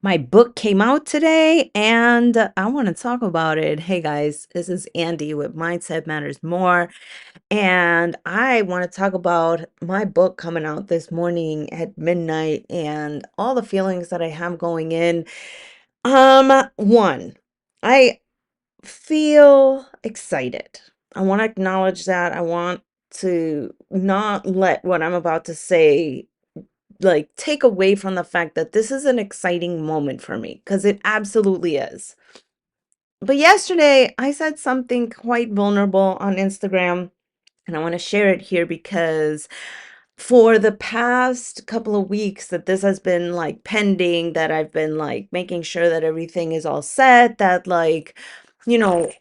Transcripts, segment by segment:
My book came out today and I want to talk about it. Hey guys, this is Andy with Mindset Matters More. And I want to talk about my book coming out this morning at midnight and all the feelings that I have going in. One, I feel excited. I want to acknowledge that. I want to not let what I'm about to say take away from the fact that this is an exciting moment for me because it absolutely is. But yesterday I said something quite vulnerable on Instagram and I want to share it here because for the past couple of weeks that this has been pending, that I've been making sure that everything is all set, that you know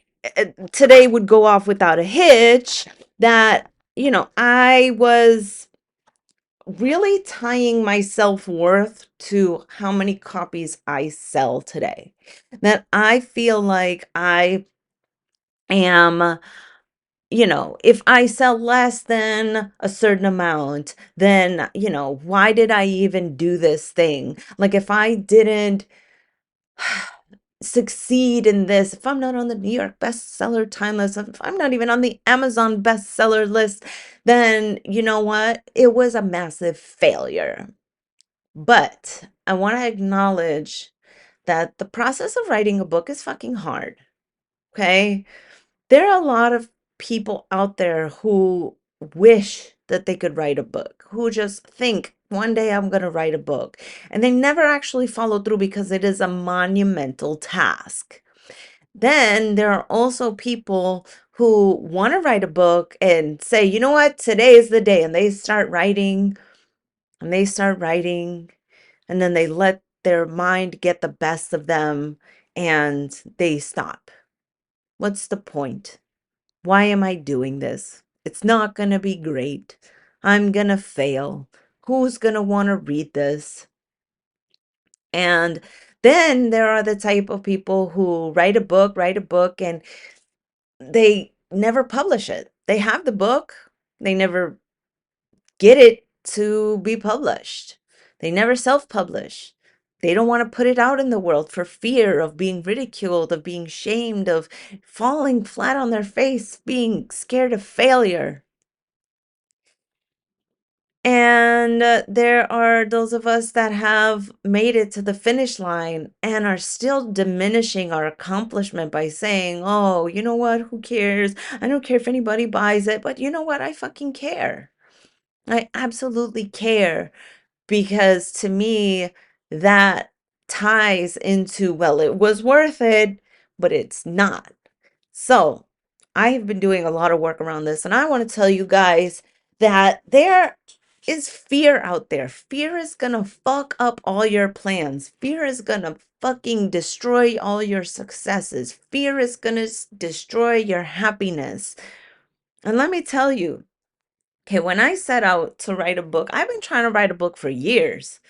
today would go off without a hitch, that I was really tying my self-worth to how many copies I sell today. That I feel like I am, if I sell less than a certain amount, then, why did I even do this thing? Like if I didn't succeed in this, if I'm not on the New York bestseller time list, if I'm not even on the Amazon bestseller list, then you know what? It was a massive failure. But I want to acknowledge that the process of writing a book is fucking hard. Okay. There are a lot of people out there who wish that they could write a book, who just think one day I'm going to write a book, and they never actually follow through because it is a monumental task. Then there are also people who want to write a book and say, you know what, today is the day, and they start writing and they start writing and then they let their mind get the best of them and they stop. What's the point? Why am I doing this? It's not going to be great. I'm going to fail. Who's going to want to read this? And then there are the type of people who write a book, and they never publish it. They have the book, they never get it to be published. They never self-publish. They don't want to put it out in the world for fear of being ridiculed, of being shamed, of falling flat on their face, being scared of failure. And there are those of us that have made it to the finish line and are still diminishing our accomplishment by saying, oh, you know what? Who cares? I don't care if anybody buys it, but you know what? I fucking care. I absolutely care. Because to me, that ties into, well, it was worth it, but it's not. So I have been doing a lot of work around this, and I want to tell you guys that there is fear out there. Fear is gonna fuck up all your plans. Fear is gonna fucking destroy all your successes. Fear is gonna destroy your happiness. And let me tell you, okay, when I set out to write a book, I've been trying to write a book for years.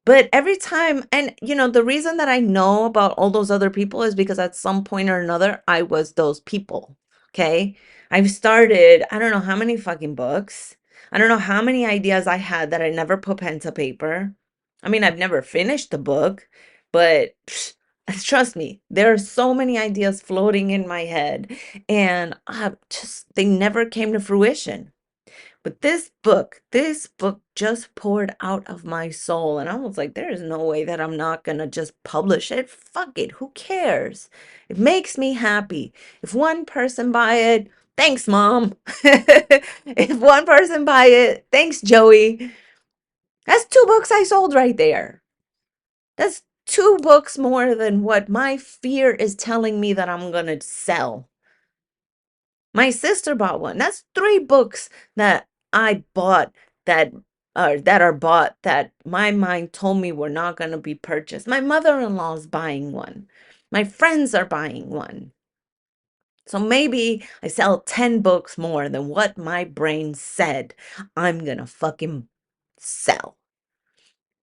But every time, and the reason that I know about all those other people is because at some point or another, I was those people. Okay. I've started, I don't know how many fucking books. I don't know how many ideas I had that I never put pen to paper. I mean, I've never finished the book, but trust me, there are so many ideas floating in my head, and they never came to fruition. But this book just poured out of my soul. And I was like, there is no way that I'm not going to just publish it. Fuck it. Who cares? It makes me happy. If one person buy it, thanks, Mom. If one person buy it, thanks, Joey. That's two books I sold right there. That's two books more than what my fear is telling me that I'm going to sell. My sister bought one. That's three books that I bought that are bought that my mind told me were not going to be purchased. My mother-in-law is buying one. My friends are buying one. So maybe I sell 10 books more than what my brain said I'm going to fucking sell.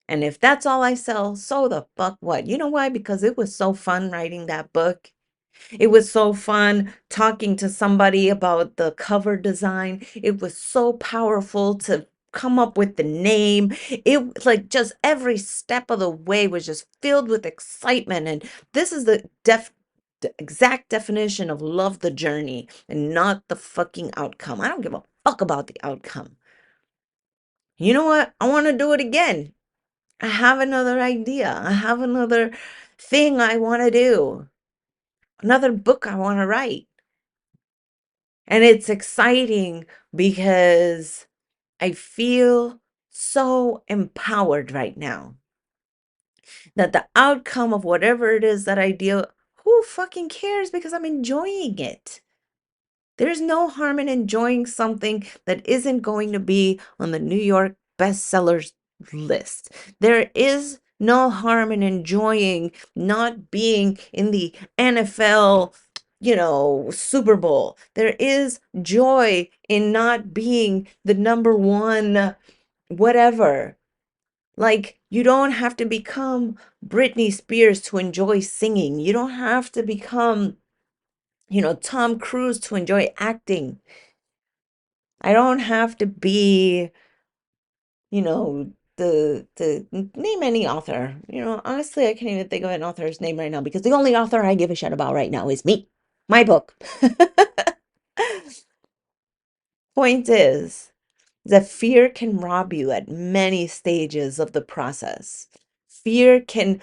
And if that's all I sell, so the fuck what? You know why? Because it was so fun writing that book. It was so fun talking to somebody about the cover design. It was so powerful to come up with the name. It like just every step of the way was just filled with excitement. And this is the exact definition of love the journey and not the fucking outcome. I don't give a fuck about the outcome. You know what? I want to do it again. I have another idea. I have another thing I want to do. Another book I want to write. And it's exciting because I feel so empowered right now that the outcome of whatever it is that I do, who fucking cares, because I'm enjoying it. There's no harm in enjoying something that isn't going to be on the New York bestsellers list. There is no harm in enjoying not being in the NFL, Super Bowl. There is joy in not being the number one, whatever. Like, you don't have to become Britney Spears to enjoy singing. You don't have to become, Tom Cruise to enjoy acting. I don't have to be, the name any author. Honestly, I can't even think of an author's name right now because the only author I give a shit about right now is me. My book. Point is that fear can rob you at many stages of the process. Fear can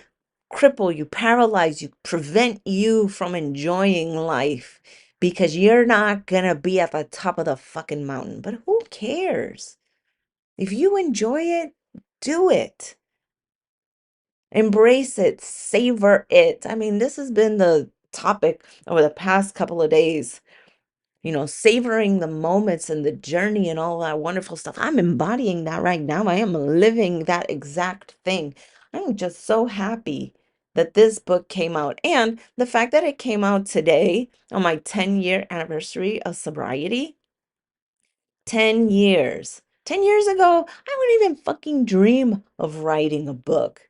cripple you, paralyze you, prevent you from enjoying life because you're not gonna be at the top of the fucking mountain. But who cares? If you enjoy it, do it. Embrace it, savor it. I mean, this has been the topic over the past couple of days, savoring the moments and the journey and all that wonderful stuff. I'm embodying that right now. I am living that exact thing. I'm just so happy that this book came out. And the fact that it came out today on my 10-year anniversary of sobriety. 10 years. 10 years ago, I wouldn't even fucking dream of writing a book.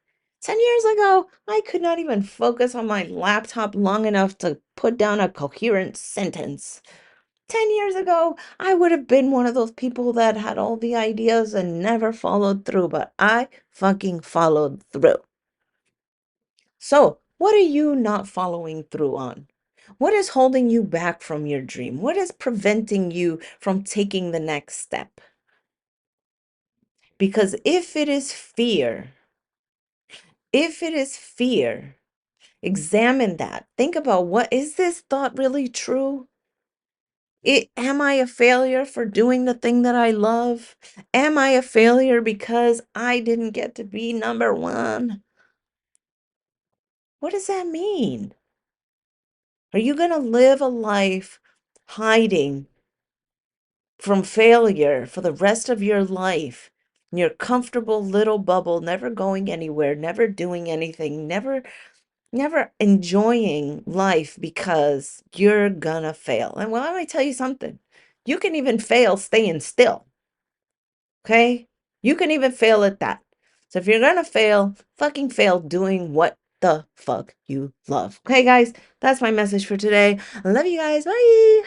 10 years ago, I could not even focus on my laptop long enough to put down a coherent sentence. 10 years ago, I would have been one of those people that had all the ideas and never followed through, but I fucking followed through. So, what are you not following through on? What is holding you back from your dream? What is preventing you from taking the next step? Because if it is fear, examine that. Think about, what is this thought really true? Am I a failure for doing the thing that I love? Am I a failure because I didn't get to be number one? What does that mean? Are you going to live a life hiding from failure for the rest of your life in your comfortable little bubble, never going anywhere, never doing anything, never enjoying life because you're gonna fail? And well, let me tell you something. You can even fail staying still. Okay? You can even fail at that. So if you're gonna fail, fucking fail doing what the fuck you love. Okay, guys? That's my message for today. I love you guys. Bye.